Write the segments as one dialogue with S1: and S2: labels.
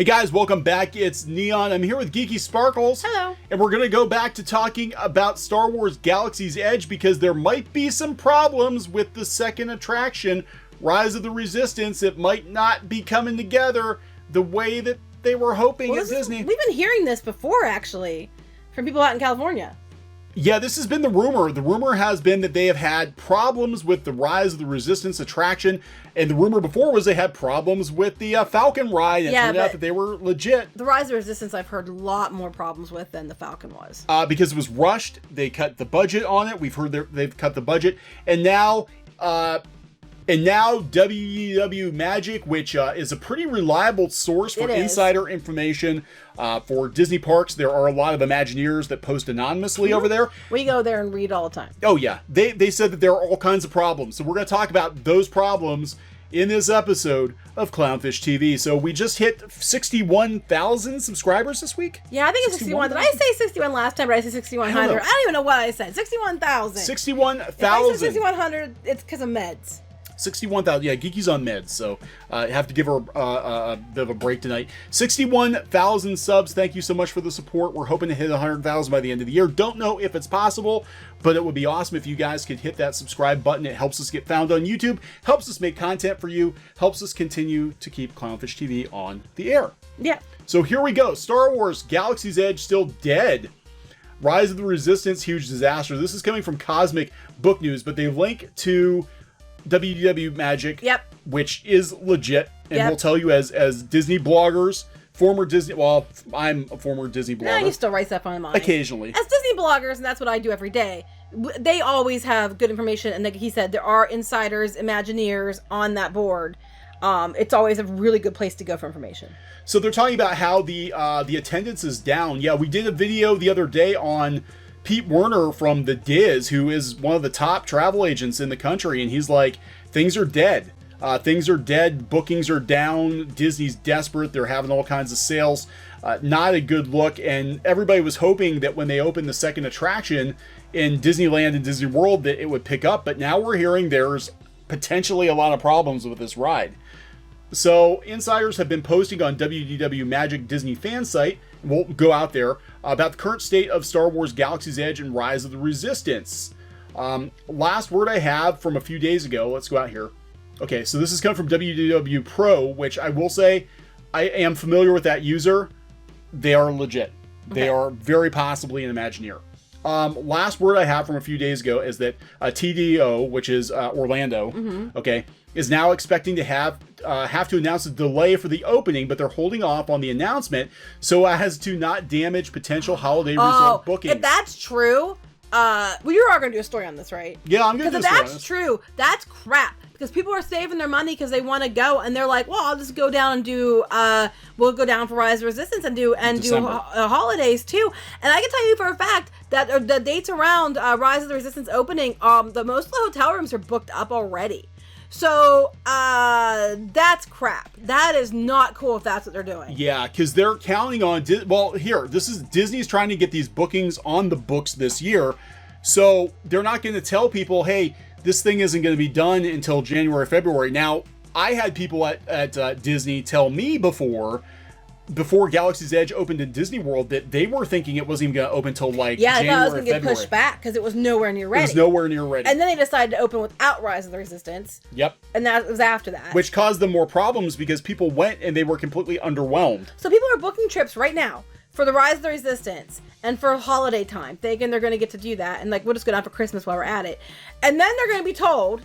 S1: Hey guys, welcome back. It's Neon. I'm here with Geeky Sparkles.
S2: Hello.
S1: And we're going to go back to talking about Star Wars Galaxy's Edge because there might be some problems with the second attraction, Rise of the Resistance. It might not be coming together the way that they were hoping at Disney.
S2: We've been hearing this before, actually, from people out in California.
S1: Yeah, this has been the rumor. The rumor has been that they have had problems with the Rise of the Resistance attraction, and the rumor before was they had problems with the Falcon ride, and it turned out that they were legit.
S2: The Rise of the Resistance I've heard a lot more problems with than the Falcon was.
S1: Because it was rushed, they cut the budget on it. We've heard they've cut the budget, and now WDW Magic, which is a pretty reliable source for insider information for Disney parks. There are a lot of Imagineers that post anonymously over there.
S2: We go there and read all the time.
S1: Oh yeah, they said that there are all kinds of problems. So we're going to talk about those problems in this episode of Clownfish TV. So we just hit 61,000 subscribers this week?
S2: Yeah, I think it's 61. Did I say 61 last time, or did I say 6,100? I don't even know what I said. 61,000.
S1: 61,000.
S2: If I said 6,100, it's because of meds.
S1: 61,000. Yeah, Geeky's on meds, so I have to give her a bit of a break tonight. 61,000 subs. Thank you so much for the support. We're hoping to hit 100,000 by the end of the year. Don't know if it's possible, but it would be awesome if you guys could hit that subscribe button. It helps us get found on YouTube, helps us make content for you, helps us continue to keep Clownfish TV on the air.
S2: Yeah.
S1: So here we go. Star Wars Galaxy's Edge still dead. Rise of the Resistance, huge disaster. This is coming from Cosmic Book News, but they link to WDW Magic, which is legit, and we'll tell you as Disney bloggers, former Disney, well, I'm a former Disney blogger.
S2: Yeah, you still write stuff online.
S1: Occasionally.
S2: As Disney bloggers, and that's what I do every day, they always have good information, and like he said, there are insiders, Imagineers on that board. It's always a really good place to go for information.
S1: So they're talking about how the attendance is down. Yeah, we did a video the other day on Pete Werner from the Diz, who is one of the top travel agents in the country, and he's like, things are dead. Things are dead. Bookings are down. Disney's desperate. They're having all kinds of sales. Not a good look. And everybody was hoping that when they opened the second attraction in Disneyland and Disney World that it would pick up. But now we're hearing there's potentially a lot of problems with this ride. So insiders have been posting on WDW Magic Disney fan site, and we'll go out there, about the current state of Star Wars Galaxy's Edge and Rise of the Resistance. Last word I have from a few days ago, let's go out here. Okay, so this is coming from WDW Pro, which I will say, I am familiar with that user. They are legit. They are very possibly an Imagineer. Last word I have from a few days ago is that TDO, which is Orlando, is now expecting to have to announce a delay for the opening, but they're holding off on the announcement so as to not damage potential holiday resort bookings.
S2: If that's true, well, you are going to do a story on this, right?
S1: Yeah, I'm going to do a story on this.
S2: Because if that's true, that's crap. Because people are saving their money because they want to go, and they're like, well, I'll just go down and do, we'll go down for Rise of Resistance and do holidays too. And I can tell you for a fact that the dates around Rise of the Resistance opening, most of the hotel rooms are booked up already. So, that's crap. That is not cool if that's what they're doing.
S1: Yeah, because they're counting on, Disney's trying to get these bookings on the books this year. So, they're not going to tell people, hey, this thing isn't going to be done until January, February. Now, I had people at Disney tell me before Galaxy's Edge opened in Disney World that they were thinking it wasn't even going to open until January,
S2: I thought it was going to get pushed back because it was nowhere near ready.
S1: It was nowhere near ready.
S2: And then they decided to open without Rise of the Resistance.
S1: Yep.
S2: And that was after that.
S1: Which caused them more problems because people went and they were completely underwhelmed.
S2: So people are booking trips right now for the Rise of the Resistance and for holiday time, thinking they're going to get to do that. And like, we'll just go down for Christmas while we're at it. And then they're going to be told,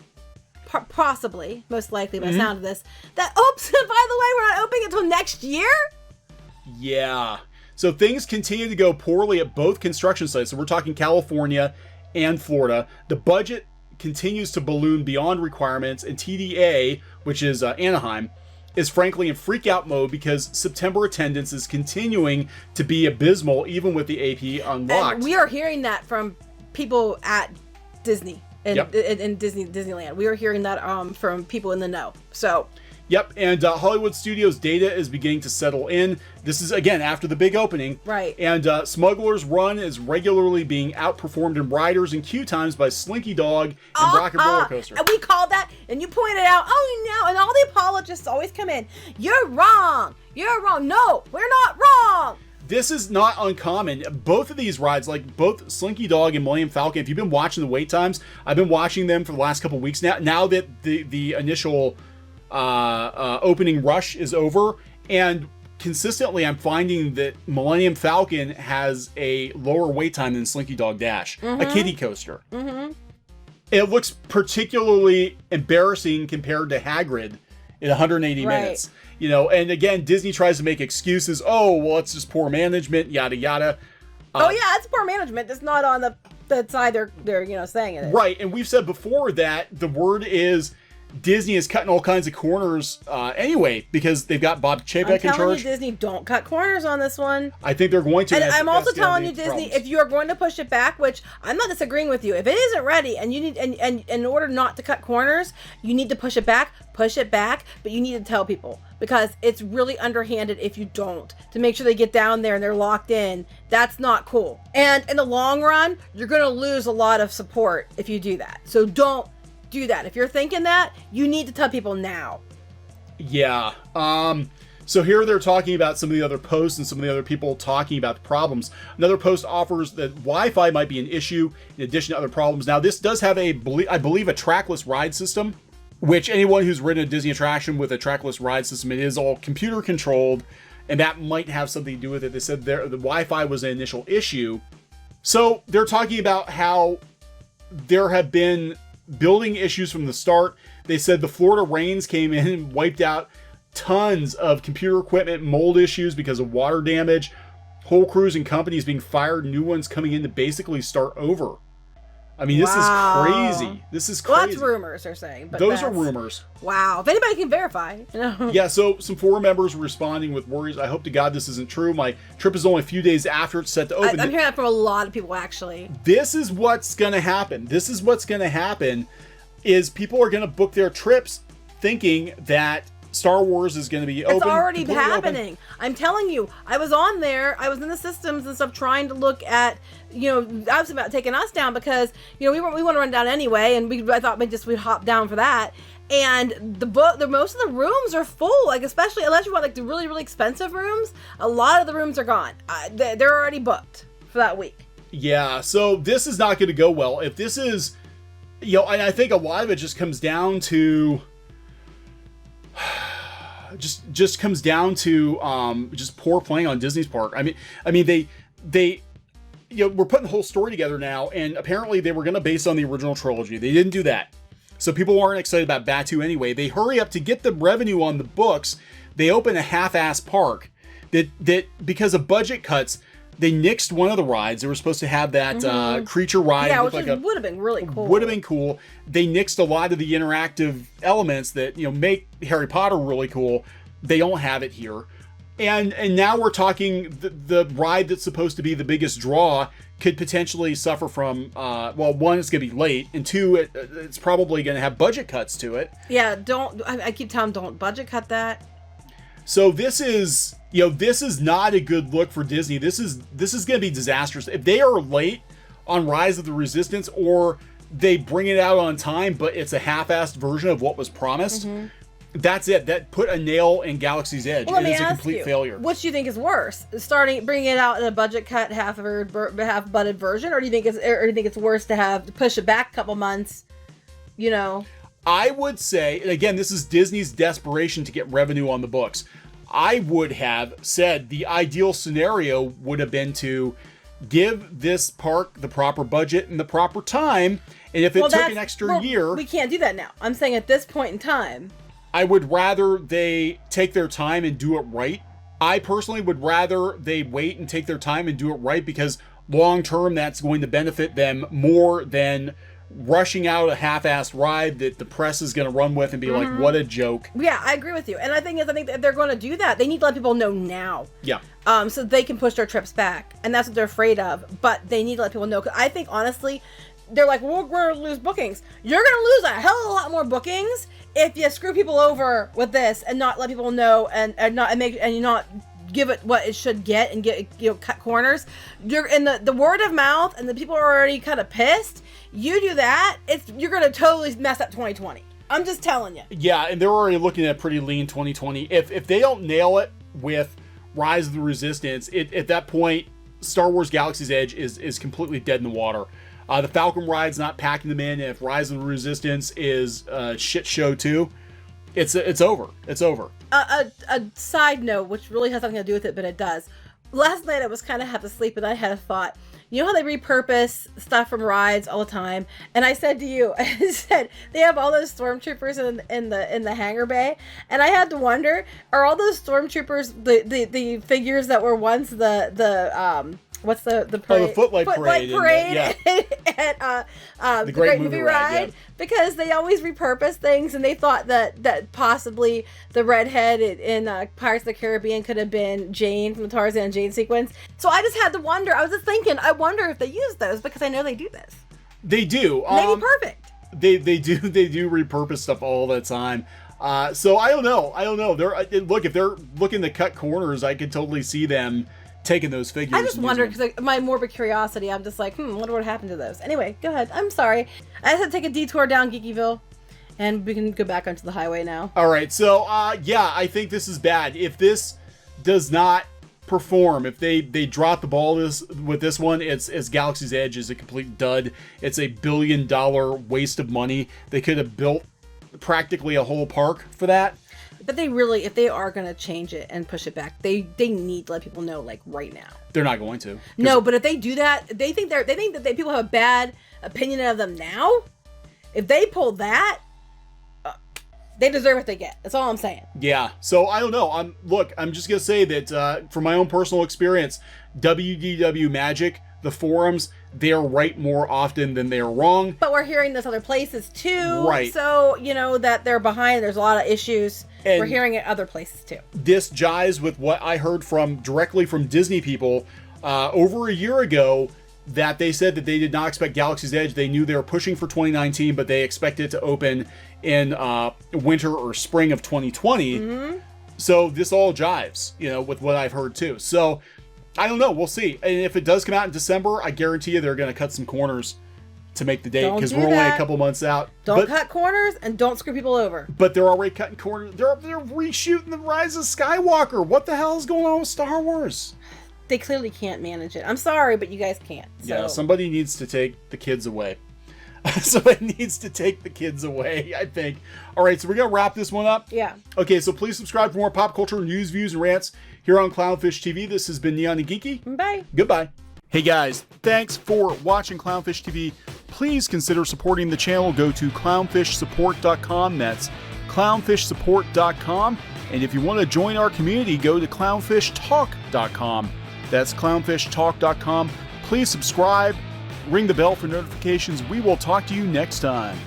S2: possibly, most likely by the sound of this, that, oops, by the way, we're not opening until next year?
S1: Yeah. So things continue to go poorly at both construction sites. So we're talking California and Florida. The budget continues to balloon beyond requirements, and TDA, which is Anaheim, is frankly in freak-out mode because September attendance is continuing to be abysmal, even with the AP unlocked.
S2: And we are hearing that from people at Disney, in Disneyland. We are hearing that from people in the know. So...
S1: Yep, and Hollywood Studios data is beginning to settle in. This is, again, after the big opening.
S2: Right.
S1: And Smuggler's Run is regularly being outperformed in riders and queue times by Slinky Dog and Rocket Roller Coaster.
S2: And we called that, and you pointed out, oh, no, and all the apologists just always come in. You're wrong. You're wrong. No, we're not wrong.
S1: This is not uncommon. Both of these rides, like both Slinky Dog and Millennium Falcon, if you've been watching the wait times, I've been watching them for the last couple weeks now. Now that the initial opening rush is over, and consistently I'm finding that Millennium Falcon has a lower wait time than Slinky Dog Dash, a kiddie coaster. It looks particularly embarrassing compared to Hagrid in 180 minutes. You know, and again, Disney tries to make excuses. Oh, well, it's just poor management, yada, yada.
S2: Oh, yeah, it's poor management. It's not on the side they're saying it is.
S1: Right, and we've said before that the word is Disney is cutting all kinds of corners anyway, because they've got Bob Chapek in charge.
S2: I'm telling you, Disney, don't cut corners on this one.
S1: I think they're going to.
S2: And I'm also telling you, Disney, if you are going to push it back, which I'm not disagreeing with you, if it isn't ready and you need, and in order not to cut corners, you need to push it back, but you need to tell people, because it's really underhanded if you don't, to make sure they get down there and they're locked in. That's not cool. And in the long run, you're going to lose a lot of support if you do that. So don't do that. If you're thinking that, you need to tell people now.
S1: Yeah. So here they're talking about some of the other posts and some of the other people talking about the problems. Another post offers that Wi-Fi might be an issue in addition to other problems. Now, this does have I believe a trackless ride system, which anyone who's ridden a Disney attraction with a trackless ride system, it is all computer controlled, and that might have something to do with it. They said the Wi-Fi was an initial issue. So they're talking about how there have been building issues from the start. They said the Florida rains came in and wiped out tons of computer equipment, mold issues because of water damage, whole crews and companies being fired, new ones coming in to basically start over. I mean, this is crazy. This is crazy.
S2: Well, that's rumors, they're saying. But
S1: those are rumors.
S2: Wow. If anybody can verify.
S1: Yeah, so some forum members were responding with worries. I hope to God this isn't true. My trip is only a few days after it's set to open.
S2: I'm hearing that from a lot of people, actually.
S1: This is what's going to happen. This is what's going to happen is people are going to book their trips thinking that Star Wars is going to be open.
S2: It's already happening. Open. I'm telling you, I was on there. I was in the systems and stuff trying to look at, I was about taking us down because, we want to run down anyway. And I thought we'd hop down for that. And the most of the rooms are full, like especially unless you want like the really, really expensive rooms. A lot of the rooms are gone. They're already booked for that week.
S1: Yeah. So this is not going to go well. If this is, and I think a lot of it just comes down to, just comes down to just poor planning on Disney's part. I mean they we're putting the whole story together now, and apparently they were going to base on the original trilogy. They didn't do that, so people weren't excited about Batuu anyway. They hurry up to get the revenue on the books. They open a half-ass park that because of budget cuts, they nixed one of the rides. They were supposed to have that creature ride.
S2: Yeah, which would have been really cool.
S1: Would have been cool. They nixed a lot of the interactive elements that make Harry Potter really cool. They don't have it here, and now we're talking the ride that's supposed to be the biggest draw could potentially suffer from. One, it's going to be late, and two, it's probably going to have budget cuts to it.
S2: Yeah, I keep telling them don't budget cut that.
S1: So this is. This is not a good look for Disney. This is going to be disastrous. If they are late on Rise of the Resistance, or they bring it out on time, but it's a half-assed version of what was promised, that's it. That put a nail in Galaxy's Edge. It is a complete failure.
S2: Which do you think is worse? Bringing it out in a budget cut, half-butted version, or do you think it's worse to push it back a couple months?
S1: I would say, and again, this is Disney's desperation to get revenue on the books. I would have said the ideal scenario would have been to give this park the proper budget and the proper time. And if it took an extra year...
S2: We can't do that now. I'm saying at this point in time.
S1: I would rather they take their time and do it right. I personally would rather they wait and take their time and do it right, because long term that's going to benefit them more than rushing out a half-assed ride that the press is going to run with and be like, what a joke.
S2: Yeah, I agree with you. And I think if they're going to do that, they need to let people know now.
S1: Yeah.
S2: So they can push their trips back. And that's what they're afraid of. But they need to let people know. 'Cause I think, honestly, they're like, we're going to lose bookings. You're going to lose a hell of a lot more bookings if you screw people over with this and not let people know and you not give it what it should get and get cut corners. You're in the word of mouth, and the people are already kind of pissed. You do that, you're going to totally mess up 2020. I'm just telling you.
S1: Yeah, and they're already looking at pretty lean 2020. If they don't nail it with Rise of the Resistance, at that point, Star Wars Galaxy's Edge is completely dead in the water. The Falcon ride's not packing them in. And if Rise of the Resistance is a shit show too, it's over. It's over.
S2: A side note, which really has nothing to do with it, but it does. Last night I was kind of half asleep and I had a thought. You know how they repurpose stuff from rides all the time? And I said to you, I said they have all those stormtroopers in the hangar bay, and I had to wonder, are all those stormtroopers the figures that were once the what's the parade?
S1: Oh, the Footlight Parade
S2: at the Great Movie Ride? Yeah. Because they always repurpose things, and they thought that possibly the redhead in Pirates of the Caribbean could have been Jane from the Tarzan and Jane sequence. So I just had to wonder. I was just thinking, I wonder if they use those, because I know they do this.
S1: They do.
S2: Maybe perfect.
S1: They do repurpose stuff all the time. So I don't know. Look, if they're looking to cut corners, I could totally see them taking those figures.
S2: I just wonder, because my morbid curiosity, I'm just like, wonder what happened to those. Anyway, go ahead. I'm sorry. I had to take a detour down Geekyville, and we can go back onto the highway now.
S1: All right. So, yeah, I think this is bad. If this does not perform, if they drop the ball with this one, it's Galaxy's Edge is a complete dud. It's $1 billion waste of money. They could have built practically a whole park for that.
S2: But they really, if they are going to change it and push it back, they need to let people know, like, right now.
S1: They're not going to.
S2: No, but if they do that, they think that people have a bad opinion of them now. If they pull that, they deserve what they get. That's all I'm saying.
S1: Yeah. So I don't know. I'm just gonna say that from my own personal experience, WDW Magic, the forums, they are right more often than they are wrong.
S2: But we're hearing this other places too.
S1: Right.
S2: So, that they're behind. There's a lot of issues. And we're hearing it other places too.
S1: This jives with what I heard directly from Disney people over a year ago, that they said that they did not expect Galaxy's Edge. They knew they were pushing for 2019, but they expected it to open in winter or spring of 2020. Mm-hmm. So this all jives, with what I've heard too. So I don't know. We'll see. And if it does come out in December, I guarantee you they're going to cut some corners to make the date, because we're only a couple months out.
S2: Don't cut corners, and don't screw people over.
S1: But they're already cutting corners. They're reshooting The Rise of Skywalker. What the hell is going on with Star Wars?
S2: They clearly can't manage it. I'm sorry, but you guys can't. So.
S1: Yeah, somebody needs to take the kids away. Somebody needs to take the kids away, I think. All right, so we're going to wrap this one up.
S2: Yeah.
S1: Okay, so please subscribe for more pop culture news, views, and rants here on Clownfish TV. This has been Neon and Geeky.
S2: Bye.
S1: Goodbye. Hey guys, thanks for watching Clownfish TV. Please consider supporting the channel. Go to clownfishsupport.com. That's clownfishsupport.com. And if you want to join our community, go to clownfishtalk.com. That's clownfishtalk.com. Please subscribe, ring the bell for notifications. We will talk to you next time.